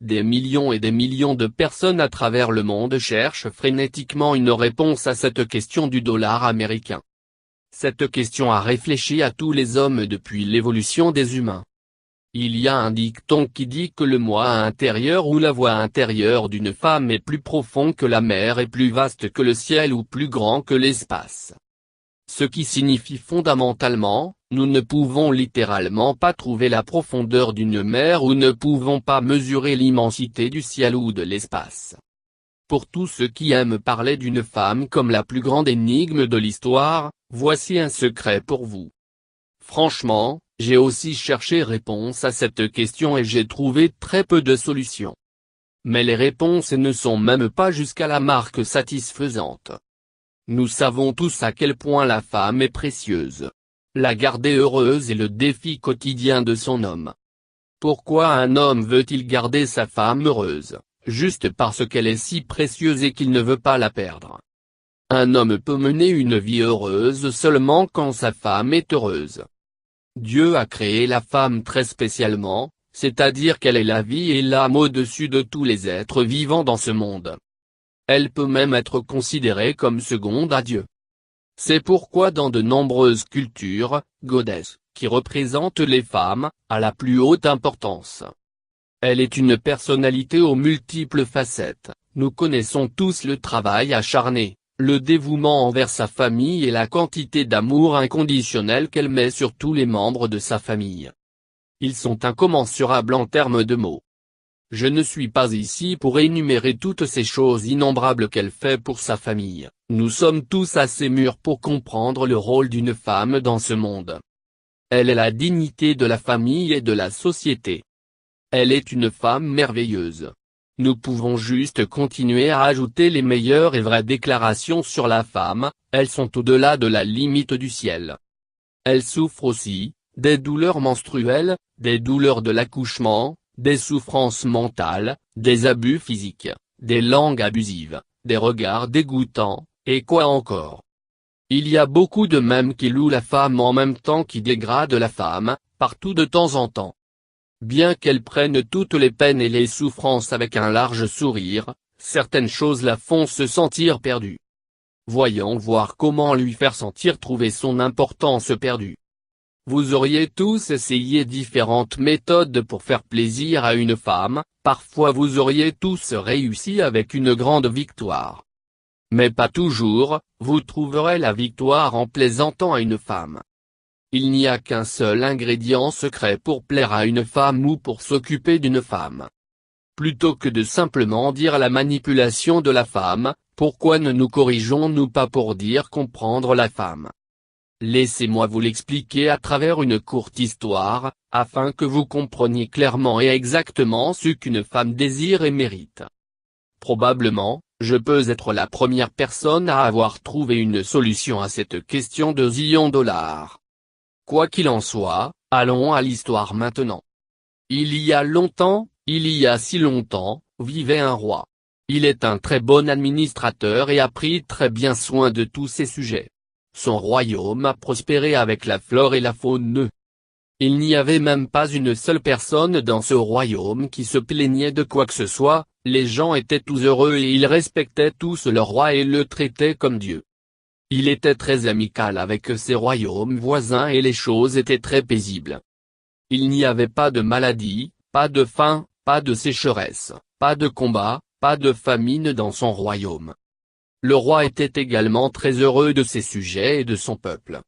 des millions et des millions de personnes à travers le monde cherchent frénétiquement une réponse à cette question du dollar américain. Cette question a réfléchi à tous les hommes depuis l'évolution des humains. Il y a un dicton qui dit que le moi intérieur ou la voix intérieure d'une femme est plus profond que la mer et plus vaste que le ciel ou plus grand que l'espace. Ce qui signifie fondamentalement, nous ne pouvons littéralement pas trouver la profondeur d'une mer ou ne pouvons pas mesurer l'immensité du ciel ou de l'espace. Pour tous ceux qui aiment parler d'une femme comme la plus grande énigme de l'histoire, voici un secret pour vous. Franchement, j'ai aussi cherché réponse à cette question et j'ai trouvé très peu de solutions. Mais les réponses ne sont même pas jusqu'à la marque satisfaisante. Nous savons tous à quel point la femme est précieuse. La garder heureuse est le défi quotidien de son homme. Pourquoi un homme veut-il garder sa femme heureuse, juste parce qu'elle est si précieuse et qu'il ne veut pas la perdre? Un homme peut mener une vie heureuse seulement quand sa femme est heureuse. Dieu a créé la femme très spécialement, c'est-à-dire qu'elle est la vie et l'âme au-dessus de tous les êtres vivants dans ce monde. Elle peut même être considérée comme seconde à Dieu. C'est pourquoi dans de nombreuses cultures, Goddess, qui représente les femmes, a la plus haute importance. Elle est une personnalité aux multiples facettes. Nous connaissons tous le travail acharné, le dévouement envers sa famille et la quantité d'amour inconditionnel qu'elle met sur tous les membres de sa famille. Ils sont incommensurables en termes de mots. Je ne suis pas ici pour énumérer toutes ces choses innombrables qu'elle fait pour sa famille. Nous sommes tous assez mûrs pour comprendre le rôle d'une femme dans ce monde. Elle est la dignité de la famille et de la société. Elle est une femme merveilleuse. Nous pouvons juste continuer à ajouter les meilleures et vraies déclarations sur la femme, elles sont au-delà de la limite du ciel. Elle souffre aussi, des douleurs menstruelles, des douleurs de l'accouchement, des souffrances mentales, des abus physiques, des langues abusives, des regards dégoûtants, et quoi encore. Il y a beaucoup de mèmes qui louent la femme en même temps qui dégradent la femme, partout de temps en temps. Bien qu'elle prenne toutes les peines et les souffrances avec un large sourire, certaines choses la font se sentir perdue. Voyons voir comment lui faire sentir trouver son importance perdue. Vous auriez tous essayé différentes méthodes pour faire plaisir à une femme, parfois vous auriez tous réussi avec une grande victoire. Mais pas toujours, vous trouverez la victoire en plaisantant à une femme. Il n'y a qu'un seul ingrédient secret pour plaire à une femme ou pour s'occuper d'une femme. Plutôt que de simplement dire la manipulation de la femme, pourquoi ne nous corrigeons-nous pas pour dire comprendre la femme? Laissez-moi vous l'expliquer à travers une courte histoire, afin que vous compreniez clairement et exactement ce qu'une femme désire et mérite. Probablement, je peux être la première personne à avoir trouvé une solution à cette question de $. Quoi qu'il en soit, allons à l'histoire maintenant. Il y a longtemps, il y a si longtemps, vivait un roi. Il est un très bon administrateur et a pris très bien soin de tous ses sujets. Son royaume a prospéré avec la flore et la faune. Il n'y avait même pas une seule personne dans ce royaume qui se plaignait de quoi que ce soit, les gens étaient tous heureux et ils respectaient tous leur roi et le traitaient comme Dieu. Il était très amical avec ses royaumes voisins et les choses étaient très paisibles. Il n'y avait pas de maladie, pas de faim, pas de sécheresse, pas de combat, pas de famine dans son royaume. Le roi était également très heureux de ses sujets et de son peuple.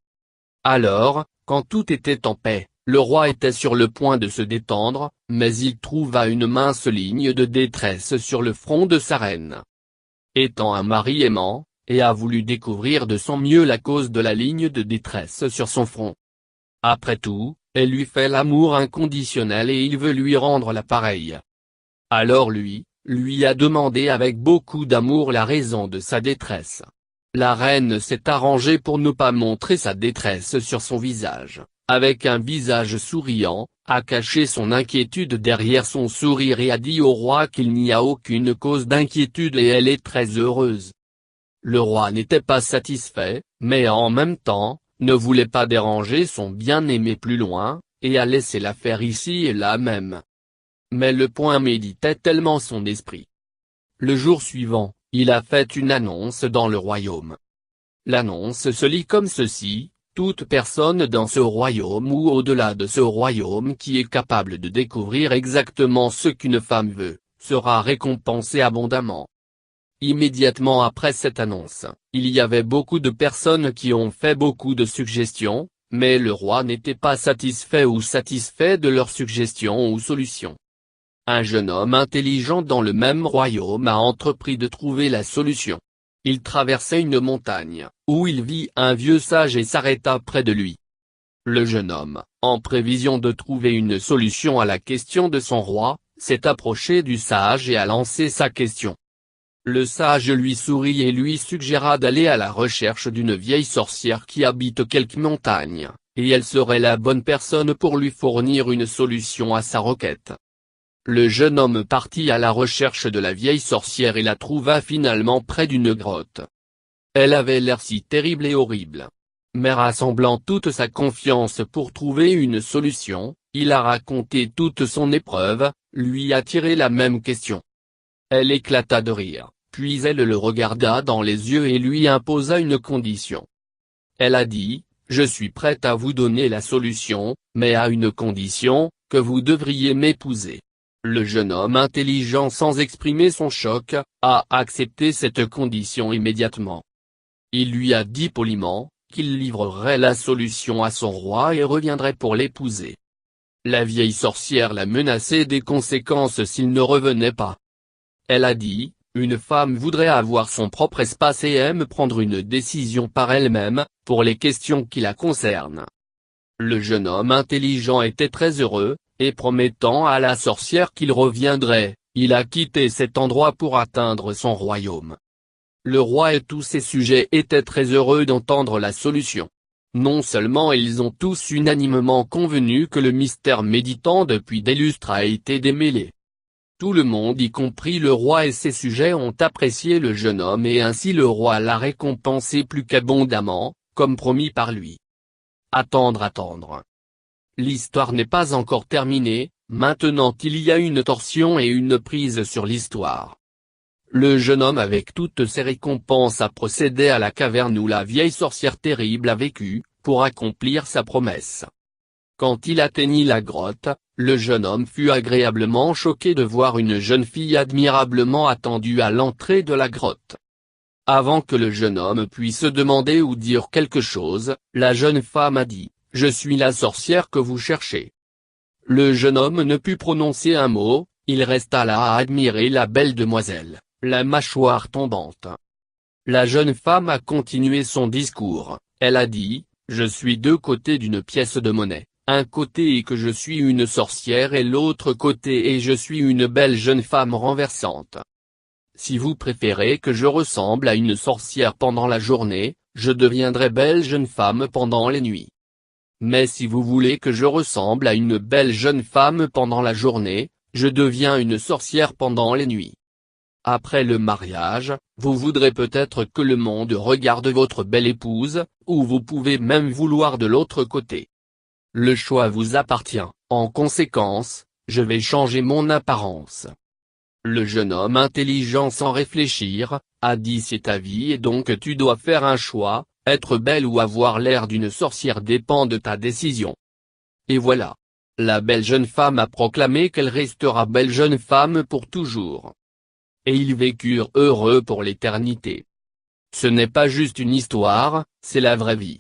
Alors, quand tout était en paix, le roi était sur le point de se détendre, mais il trouva une mince ligne de détresse sur le front de sa reine. Étant un mari aimant, et a voulu découvrir de son mieux la cause de la ligne de détresse sur son front. Après tout, elle lui fait l'amour inconditionnel et il veut lui rendre l'appareil. Alors lui a demandé avec beaucoup d'amour la raison de sa détresse. La reine s'est arrangée pour ne pas montrer sa détresse sur son visage, avec un visage souriant, a caché son inquiétude derrière son sourire et a dit au roi qu'il n'y a aucune cause d'inquiétude et elle est très heureuse. Le roi n'était pas satisfait, mais en même temps, ne voulait pas déranger son bien-aimé plus loin, et a laissé l'affaire ici et là même. Mais le point méditait tellement son esprit. Le jour suivant, il a fait une annonce dans le royaume. L'annonce se lit comme ceci: toute personne dans ce royaume ou au-delà de ce royaume qui est capable de découvrir exactement ce qu'une femme veut, sera récompensée abondamment. Immédiatement après cette annonce, il y avait beaucoup de personnes qui ont fait beaucoup de suggestions, mais le roi n'était pas satisfait ou satisfait de leurs suggestions ou solutions. Un jeune homme intelligent dans le même royaume a entrepris de trouver la solution. Il traversait une montagne, où il vit un vieux sage et s'arrêta près de lui. Le jeune homme, en prévision de trouver une solution à la question de son roi, s'est approché du sage et a lancé sa question. Le sage lui sourit et lui suggéra d'aller à la recherche d'une vieille sorcière qui habite quelque montagne, et elle serait la bonne personne pour lui fournir une solution à sa requête. Le jeune homme partit à la recherche de la vieille sorcière et la trouva finalement près d'une grotte. Elle avait l'air si terrible et horrible. Mais rassemblant toute sa confiance pour trouver une solution, il a raconté toute son épreuve, lui a tiré la même question. Elle éclata de rire, puis elle le regarda dans les yeux et lui imposa une condition. Elle a dit: je suis prête à vous donner la solution, mais à une condition, que vous devriez m'épouser. Le jeune homme intelligent, sans exprimer son choc, a accepté cette condition immédiatement. Il lui a dit poliment qu'il livrerait la solution à son roi et reviendrait pour l'épouser. La vieille sorcière l'a menacé des conséquences s'il ne revenait pas. Elle a dit: une femme voudrait avoir son propre espace et aime prendre une décision par elle-même, pour les questions qui la concernent. Le jeune homme intelligent était très heureux, et promettant à la sorcière qu'il reviendrait, il a quitté cet endroit pour atteindre son royaume. Le roi et tous ses sujets étaient très heureux d'entendre la solution. Non seulement ils ont tous unanimement convenu que le mystère méditant depuis des lustres a été démêlé. Tout le monde, y compris le roi et ses sujets, ont apprécié le jeune homme et ainsi le roi l'a récompensé plus qu'abondamment, comme promis par lui. Attendre. L'histoire n'est pas encore terminée, maintenant il y a une torsion et une prise sur l'histoire. Le jeune homme avec toutes ses récompenses a procédé à la caverne où la vieille sorcière terrible a vécu, pour accomplir sa promesse. Quand il atteignit la grotte, le jeune homme fut agréablement choqué de voir une jeune fille admirablement attendue à l'entrée de la grotte. Avant que le jeune homme puisse demander ou dire quelque chose, la jeune femme a dit: je suis la sorcière que vous cherchez. Le jeune homme ne put prononcer un mot, il resta là à admirer la belle demoiselle, la mâchoire tombante. La jeune femme a continué son discours, elle a dit: je suis deux côtés d'une pièce de monnaie, un côté est que je suis une sorcière et l'autre côté est je suis une belle jeune femme renversante. Si vous préférez que je ressemble à une sorcière pendant la journée, je deviendrai belle jeune femme pendant les nuits. Mais si vous voulez que je ressemble à une belle jeune femme pendant la journée, je deviens une sorcière pendant les nuits. Après le mariage, vous voudrez peut-être que le monde regarde votre belle épouse, ou vous pouvez même vouloir de l'autre côté. Le choix vous appartient, en conséquence, je vais changer mon apparence. Le jeune homme intelligent sans réfléchir, a dit: c'est ta vie et donc tu dois faire un choix, être belle ou avoir l'air d'une sorcière dépend de ta décision. Et voilà. La belle jeune femme a proclamé qu'elle restera belle jeune femme pour toujours. Et ils vécurent heureux pour l'éternité. Ce n'est pas juste une histoire, c'est la vraie vie.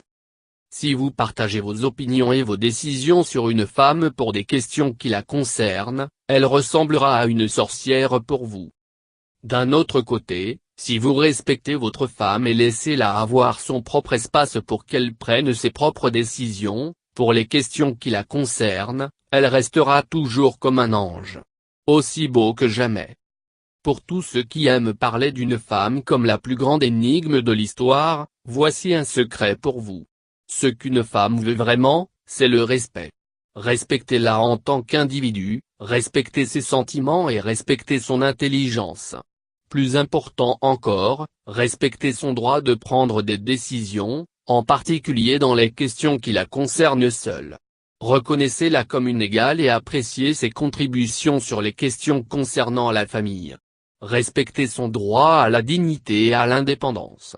Si vous partagez vos opinions et vos décisions sur une femme pour des questions qui la concernent, elle ressemblera à une sorcière pour vous. D'un autre côté, si vous respectez votre femme et laissez-la avoir son propre espace pour qu'elle prenne ses propres décisions, pour les questions qui la concernent, elle restera toujours comme un ange. Aussi beau que jamais. Pour tous ceux qui aiment parler d'une femme comme la plus grande énigme de l'histoire, voici un secret pour vous. Ce qu'une femme veut vraiment, c'est le respect. Respectez-la en tant qu'individu, respectez ses sentiments et respectez son intelligence. Plus important encore, respectez son droit de prendre des décisions, en particulier dans les questions qui la concernent seule. Reconnaissez-la comme une égale et appréciez ses contributions sur les questions concernant la famille. Respectez son droit à la dignité et à l'indépendance.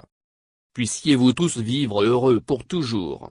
Puissiez-vous tous vivre heureux pour toujours.